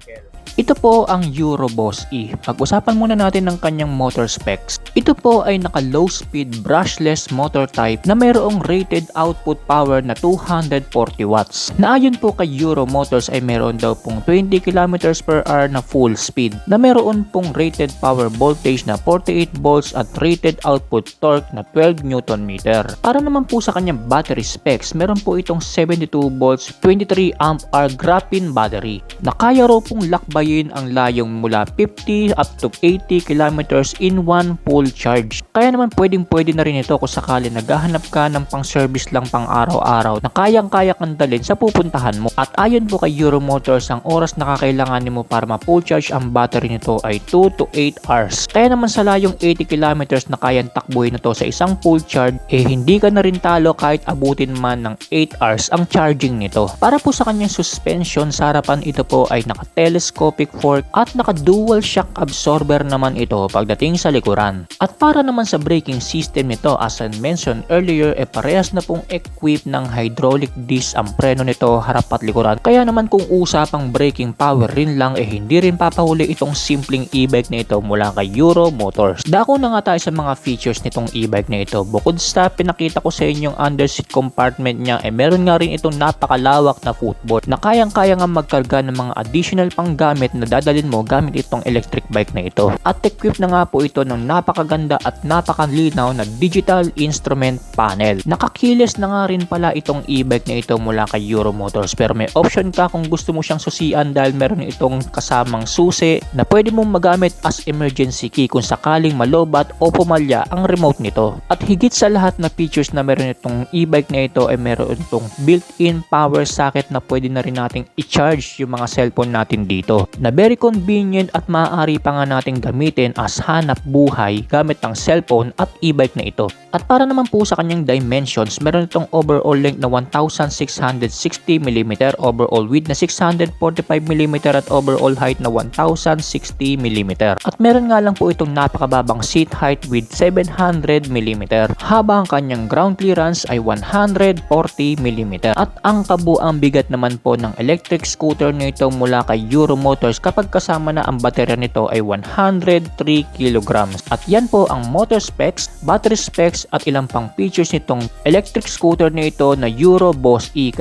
motorcycle. Ito po ang Euroboss E. Pag-usapan muna natin ng kanyang motor specs. Ito po ay naka low speed brushless motor type na mayroong rated output power na 240 watts. Na ayon po kay Euro Motors ay mayroon daw pong 20 km/h na full speed, na mayroon pong rated power voltage na 48 volts at rated output torque na 12 Nm. Para naman po sa kanyang battery specs, meron po itong 72 volts 23 amp hour graphene battery na kaya raw pong lakbayin ang layong mula 50 up to 80 kilometers in one full charge. Kaya naman pwede na rin ito kung sakali naghahanap ka ng pang service lang pang araw-araw na kayang-kaya kang dalhin sa pupuntahan mo. At ayon po kay Euro Motors, ang oras na kakailanganin mo para ma-full charge ang battery nito ay 2 to 8 hours. Kaya naman sa layong 80 kilometers na kayang takbuhin nito sa isang full charge, hindi ka na rin talo kahit abutin man ng 8 hours ang charging nito. Para po sa kanyang suspension, sa harapan ito po ay naka-telescopic fork at naka-dual shock absorber naman ito pagdating sa likuran. At para naman sa braking system nito, as I mentioned earlier, parehas na pong equipped ng hydraulic disc ang preno nito harap at likuran. Kaya naman kung usapang braking power rin lang, hindi rin papahuli itong simpleng e-bike na ito mula kay Euro Motors. Dako na nga tayo sa mga features nitong e-bike na ito. Bukod sa pinakita ko sa inyong underseat compartment niya, meron nga rin itong napakalawak na footboard na kayang-kaya nga magkarga ng mga additional panggamit na dadalhin mo gamit itong electric bike na ito. At equipped na nga po ito ng napakaganda at napakalinaw na digital instrument panel. Nakakiles na nga rin pala itong e-bike na ito mula kay Euro Motors, pero may option ka kung gusto mo siyang susian dahil meron itong kasamang susi na pwede mong magamit as emergency key kung sakaling malobat o pumalya ang remote nito. At higit sa lahat na features na meron itong e-bike na ito ay meron itong built-in power socket na pwede na rin nating i-charge yung mga cellphone natin dito, na very convenient at maaari pa nga nating gamitin as hanap buhay gamit ang cellphone at e-bike na ito. At para naman po sa kanyang dimensions, meron itong overall length na 1,660mm, overall width na 645mm at overall height na 1,060mm. At meron nga lang po itong napakababang seat height with 700mm, habang kanyang ground clearance ay 140mm. At ang kabuang bigat naman po ng electric scooter nito mula kay Euro Motors kapag kasama na ang baterya nito ay 103 kilograms. At yan po ang motor specs, battery specs at ilang pang features nitong electric scooter na ito na Euroboss E.